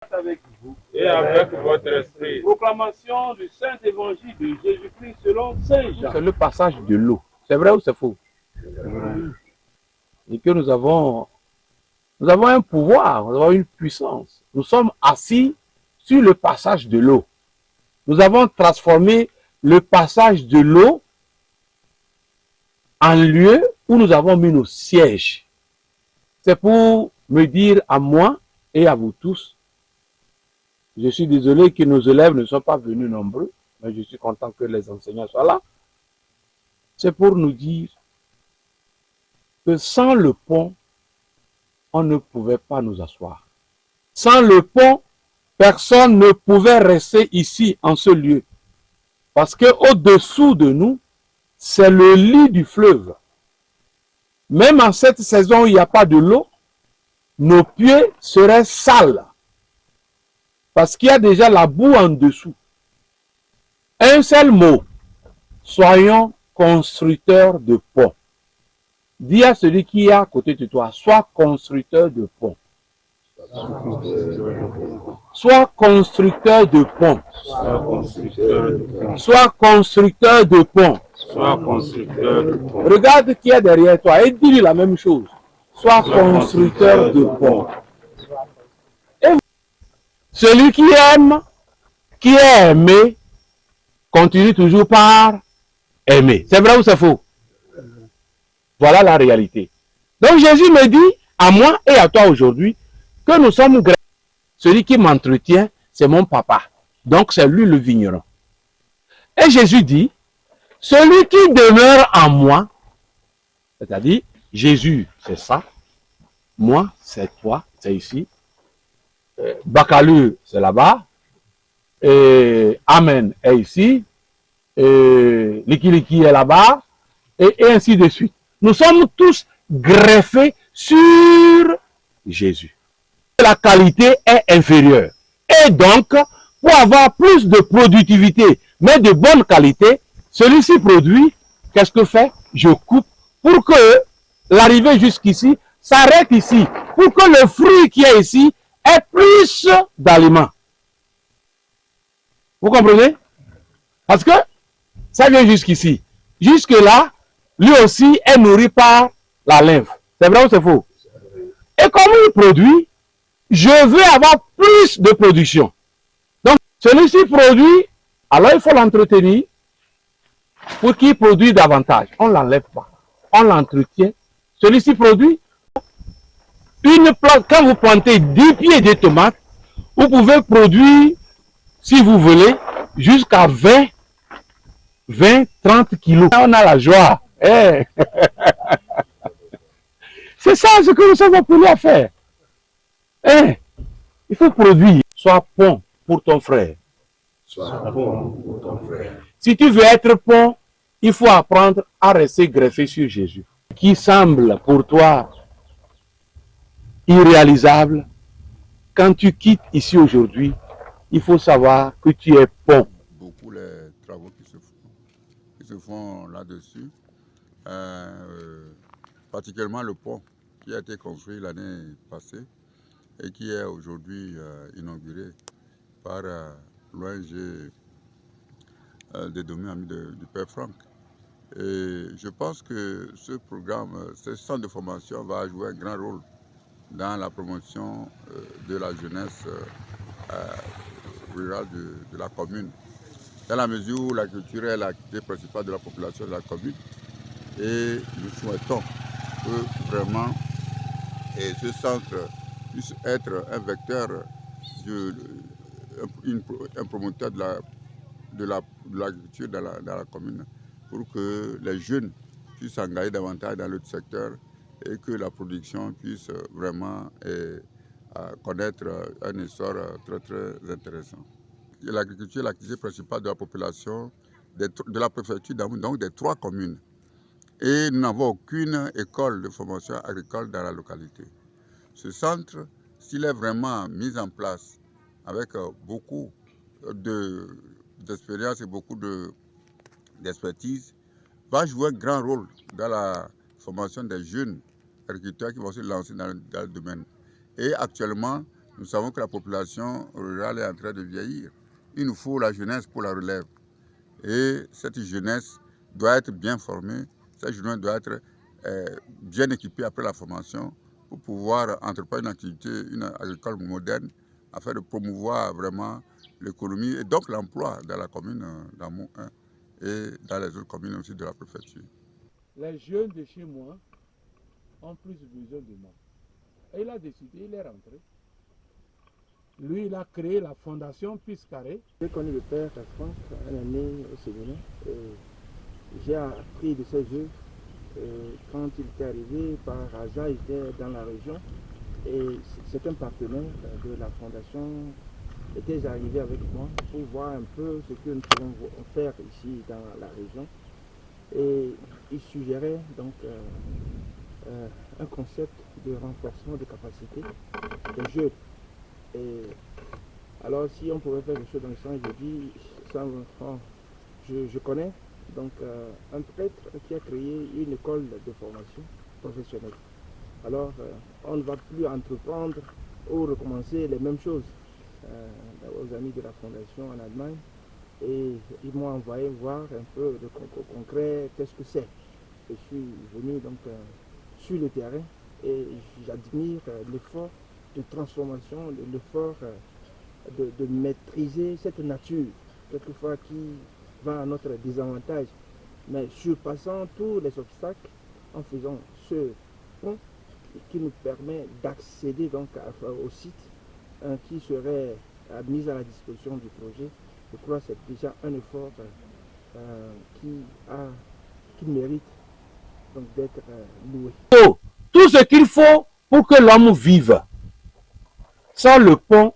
avec vous. Et avec votre esprit. Proclamation du Saint Évangile de Jésus-Christ selon Saint Jean. C'est le passage de l'eau. C'est vrai ou c'est faux? Et que nous avons un pouvoir, nous avons une puissance. Nous sommes assis sur le passage de l'eau. Nous avons transformé le passage de l'eau en lieu où nous avons mis nos sièges. C'est pour me dire à moi et à vous tous, je suis désolé que nos élèves ne soient pas venus nombreux, mais je suis content que les enseignants soient là. C'est pour nous dire que sans le pont, on ne pouvait pas nous asseoir. Sans le pont, personne ne pouvait rester ici en ce lieu. Parce qu'au-dessous de nous, c'est le lit du fleuve. Même en cette saison où il n'y a pas de l'eau, nos pieds seraient sales. Parce qu'il y a déjà la boue en dessous. Un seul mot. Soyons constructeurs de ponts. Dis à celui qui est à côté de toi, sois constructeur de ponts. Sois constructeur de ponts. Sois constructeur de ponts. Sois constructeur de ponts. Regarde qui est derrière toi et dis-lui la même chose. Sois constructeur de ponts. Et celui qui aime, qui est aimé, continue toujours par aimer. C'est vrai ou c'est faux? Voilà la réalité. Donc Jésus me dit à moi et à toi aujourd'hui que nous sommes greffés. Celui qui m'entretient, c'est mon papa. Donc c'est lui le vigneron. Et Jésus dit, celui qui demeure en moi, c'est-à-dire Jésus, c'est ça. Moi, c'est toi, c'est ici. Bakalu, c'est là-bas. Amen est ici. Likiliki est là-bas. Et ainsi de suite. Nous sommes tous greffés sur Jésus. La qualité est inférieure. Et donc, pour avoir plus de productivité, mais de bonne qualité, celui-ci produit, qu'est-ce que fait? Je coupe pour que l'arrivée jusqu'ici s'arrête ici, pour que le fruit qui est ici ait plus d'aliments. Vous comprenez? Parce que ça vient jusqu'ici. Jusque-là, lui aussi est nourri par la lymphe. C'est vrai ou c'est faux? Et comme il produit, je veux avoir plus de production. Donc, celui-ci produit, alors il faut l'entretenir pour qu'il produise davantage. On ne l'enlève pas. On l'entretient. Celui-ci produit. Une plante, quand vous plantez 10 pieds de tomates, vous pouvez produire, si vous voulez, jusqu'à 20, 30 kilos. On a la joie. Eh. C'est ça ce que nous sommes appelés à faire. Eh. Il faut produire. Sois pont pour ton frère. Sois pont pour ton frère. Si tu veux être pont, il faut apprendre à rester greffé sur Jésus. Qui semble pour toi irréalisable, quand tu quittes ici aujourd'hui, il faut savoir que tu es pont. Beaucoup les travaux qui se font là-dessus, particulièrement le pont qui a été construit l'année passée et qui est aujourd'hui inauguré par l'ONG des domaines du Père Franck. Et je pense que ce programme, ce centre de formation va jouer un grand rôle dans la promotion de la jeunesse rurale de la commune, dans la mesure où l'agriculture est l'activité principale de la population de la commune. Et nous souhaitons que vraiment ce centre puisse être un vecteur, un promoteur de l'agriculture dans la commune, pour que les jeunes puissent s'engager davantage dans le secteur et que la production puisse vraiment connaître un essor très très intéressant. L'agriculture est l'activité principale de la population de la préfecture d'Amoun, donc des 3 communes. Et nous n'avons aucune école de formation agricole dans la localité. Ce centre, s'il est vraiment mis en place avec beaucoup d'expérience et beaucoup d'expertise, va jouer un grand rôle dans la formation des jeunes agriculteurs qui vont se lancer dans le domaine. Et actuellement, Nous savons que la population rurale est en train de vieillir. Il nous faut la jeunesse pour la relève. Et cette jeunesse doit être bien formée, cette jeunesse doit être bien équipée après la formation pour pouvoir entreprendre une activité, une agricole moderne, afin de promouvoir vraiment l'économie et donc l'emploi dans la commune d'Amont 1 et dans les autres communes aussi de la préfecture. Les jeunes de chez moi ont plus besoin de moi. Et il a décidé, il est rentré. Lui, il a créé la fondation Puce Carré. J'ai connu le père Franck une année au séminaire. J'ai appris de ses œuvres. Quand il était arrivé, par hasard, il était dans la région. Et c'est un partenaire de la fondation était arrivé avec moi pour voir un peu ce que nous pouvons faire ici dans la région. Et il suggérait donc un concept de renforcement de capacité des jeunes. Et alors si on pouvait faire des choses dans le sens, je dis, je connais donc un prêtre qui a créé une école de formation professionnelle. Alors on ne va plus entreprendre ou recommencer les mêmes choses aux amis de la fondation en Allemagne. Et ils m'ont envoyé voir un peu le concret, qu'est-ce que c'est. Je suis venu donc sur le terrain et j'admire l'effort de transformation, l'effort de maîtriser cette nature, quelquefois qui va à notre désavantage, mais surpassant tous les obstacles en faisant ce pont qui nous permet d'accéder donc au site qui serait mis à la disposition du projet. Je crois que c'est déjà un effort qui mérite donc d'être loué. Tout ce qu'il faut pour que l'homme vive. Sans le pont,